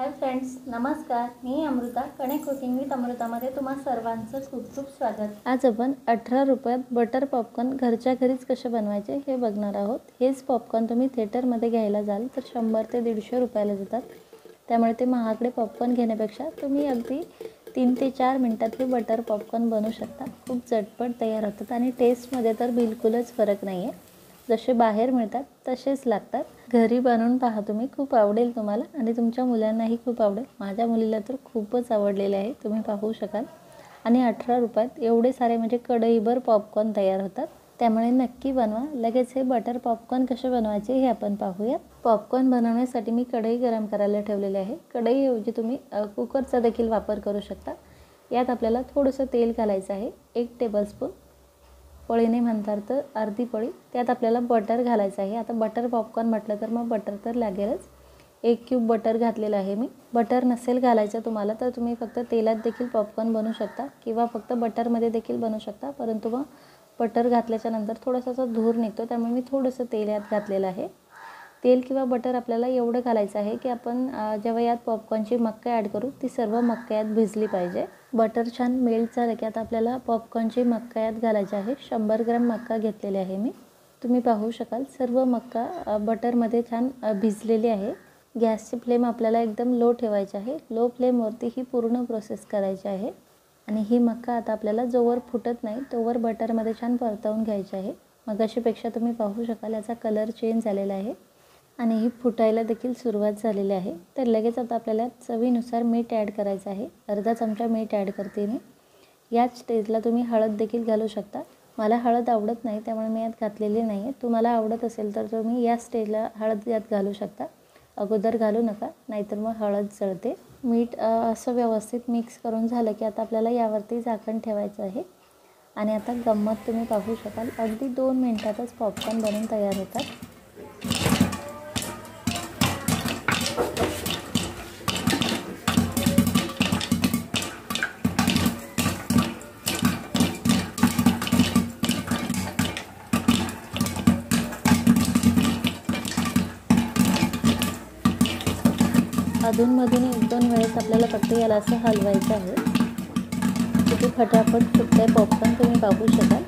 Hi friends, नमस्कार. मी Amruta. Connect cooking with अमृतामध्ये तुम्हा सर्वांचं खूप खूप स्वागत. आज आपण 18 रुपयात बटर पॉपकॉर्न घरच्या घरीच कसे बनवायचे हे बघणार आहोत. हेच पॉपकॉर्न तुम्ही थिएटरमध्ये घ्यायला जाल तर 100 ते 150 रुपयाला देतात. त्यामुळे ते महागडे पॉपकॉर्न घेण्यापेक्षा तुम्ही अगदी 3 ते 4 मिनिटात हे बटर पॉपकॉर्न बनवू शकता. खूप झटपट तयार होतात आणि टेस्टमध्ये तर बिलकुलच फरक नाही आहे. जसे बाहेर मिळतात तसेच लागतात. घरी बनवून पहा तुम्ही, खूप आवडेल तुम्हाला आणि तुमच्या मुलांनाही खूप आवडेल. माझ्या मुलीला तर खूपच आवडलेले आहे, तुम्ही पाहू शकाल. आणि 18 रुपयात एवढे सारे म्हणजे कढईभर पॉपकॉर्न तयार होतात. त्यामुळे नक्की बनवा. लगेच हे बटर पॉपकॉर्न कसे बनवायचे हे आपण पाहूयात. पॉपकॉर्न बनवण्यासाठी मी कढई गरम करायला ठेवलेली आहे. कढईऐवजी तुम्ही कुकरचा देखील वापर करू शकता. यात आपल्याला थोडंसं तेल घालायचं आहे, 1 टेबलस्पून. पळीने म्हणतात तर अर्धी पळी. त्यात आपल्याला बटर घालायचं आहे. आता बटर पॉपकॉर्न म्हटलं तर मग बटर तर लागेलच. 1 क्यूब बटर घातलेलं आहे मी. बटर नसेल घालायचं तुम्हाला तर तुम्ही फक्त तेलात देखील पॉपकॉर्न बनवू शकता किंवा फक्त बटरमध्ये देखील बनवू शकता. परंतु मग बटर घातल्याच्या नंतर थोडासा असा धूर निघतो, त्यामुळे मी थोडंसं तेल यात घातलेलं आहे. तेल किंवा बटर आपल्याला एवढं घालायचं आहे की आपण जेव्हा यात पॉपकॉर्नची मक्का ॲड करू ती सर्व मक्का यात भिजली पाहिजे. बटर छान मेल्ट झालं की आता आपल्याला पॉपकॉर्नची मक्का यात घालायची आहे. 100 ग्रॅम मक्का घेतलेली आहे मी. तुम्ही पाहू शकाल सर्व मक्का बटरमध्ये छान भिजलेली आहे. गॅसची फ्लेम आपल्याला एकदम लो ठेवायची आहे. लो फ्लेमवरती ही पूर्ण प्रोसेस करायची आहे. आणि ही मक्का आता आपल्याला जोवर फुटत नाही तोवर बटरमध्ये छान परतवून घ्यायची आहे. मगाशीपेक्षा तुम्ही पाहू शकाल याचा कलर चेंज झालेला आहे आणि ही फुटायला देखील सुरुवात झालेली आहे. तर लगेच आता आपल्याला चवीनुसार मीठ ॲड करायचं आहे. अर्धा चमचा मीठ ॲड करते मी. याच स्टेजला तुम्ही हळद देखील घालू शकता. मला हळद आवडत नाही त्यामुळे मी यात घातलेली नाही आहे. तुम्हाला आवडत असेल तर तुम्ही या स्टेजला हळद यात घालू शकता. अगोदर घालू नका, नाहीतर मग हळद जळते. मीठ असं व्यवस्थित मिक्स करून झालं की आता आपल्याला यावरती झाकण ठेवायचं आहे. आणि आता गंमत तुम्ही पाहू शकाल, अगदी 2 मिनिटातच पॉपकॉर्न बनवून तयार होतात. अधूनमधून 1-2 वेळेस आपल्याला फक्त याला असं हलवायचं आहे. किती फटाफट फुटतंय पॉपकॉर्न तुम्ही पाहू शकाल.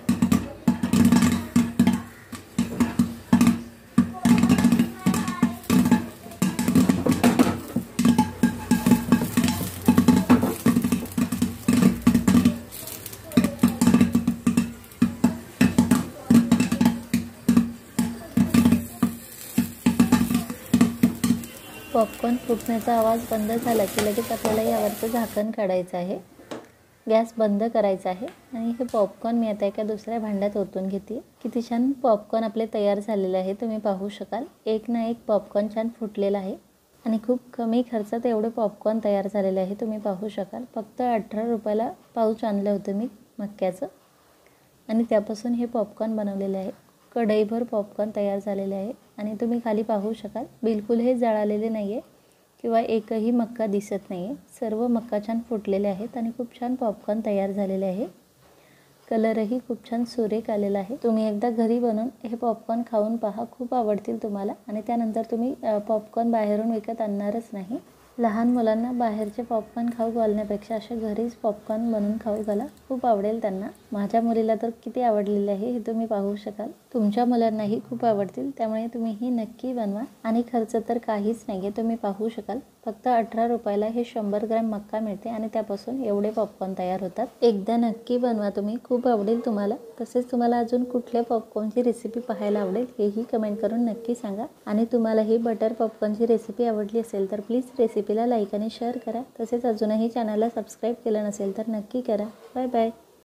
पॉपकॉर्न फुटण्याचा आवाज बंद झाला की लगेच आपल्याला यावरचं झाकण काढायचं आहे. गॅस बंद करायचा आहे आणि हे पॉपकॉर्न मी आता एका दुसऱ्या भांड्यात ओतून घेते. किती छान पॉपकॉर्न आपले तयार झालेले आहे, तुम्ही पाहू शकाल. एक ना एक पॉपकॉर्न छान फुटलेला आहे आणि खूप कमी खर्चात एवढे पॉपकॉर्न तयार झालेले आहे, तुम्ही पाहू शकाल. फक्त 18 रुपयाला पाऊच आणलं होतं मी मक्याचं आणि त्यापासून हे पॉपकॉर्न बनवलेले आहे. कढईभर पॉपकॉर्न तयार झालेले आहे आणि तुम्ही खाली पाहू शकाल बिलकुल हे जळालेले नाही आहे किंवा एकही मक्का दिसत नाही आहे. सर्व मक्का छान फुटलेले आहेत आणि खूप छान पॉपकॉर्न तयार झालेले आहे. कलरही खूप छान सुरेख आलेला आहे. तुम्ही एकदा घरी बनवून हे पॉपकॉर्न खाऊन पहा, खूप आवडतील तुम्हाला आणि त्यानंतर तुम्ही पॉपकॉर्न बाहेरून विकत आणणारच नाही. लहान मुलांना बाहेरचे पॉपकॉर्न खाऊ घालण्यापेक्षा असे घरीच पॉपकॉर्न बनवून खाऊ घाला, खूप आवडेल त्यांना. माझ्या मुलीला तर किती आवडलेले आहे हे तुम्ही पाहू शकाल. तुमच्या मुलांनाही खूप आवडतील, त्यामुळे तुम्हीही नक्की बनवा. आणि खर्च तर काहीच नाही आहे, तुम्ही पाहू शकाल. फक्त 18 रुपयाला हे 100 ग्रॅम मक्का मिळते आणि त्यापासून एवढे पॉपकॉर्न तयार होतात. एकदा नक्की बनवा तुम्ही, खूप आवडेल तुम्हाला. तसेच तुम्हाला अजून कुठल्या पॉपकॉर्नची रेसिपी पाहायला आवडेल हेही कमेंट करून नक्की सांगा. आणि तुम्हाला ही बटर पॉपकॉर्नची रेसिपी आवडली असेल तर प्लीज रेसिपीला लाईक आणि शेअर करा. तसेच अजूनही चॅनलला सबस्क्राईब केलं नसेल तर नक्की करा. Bye bye.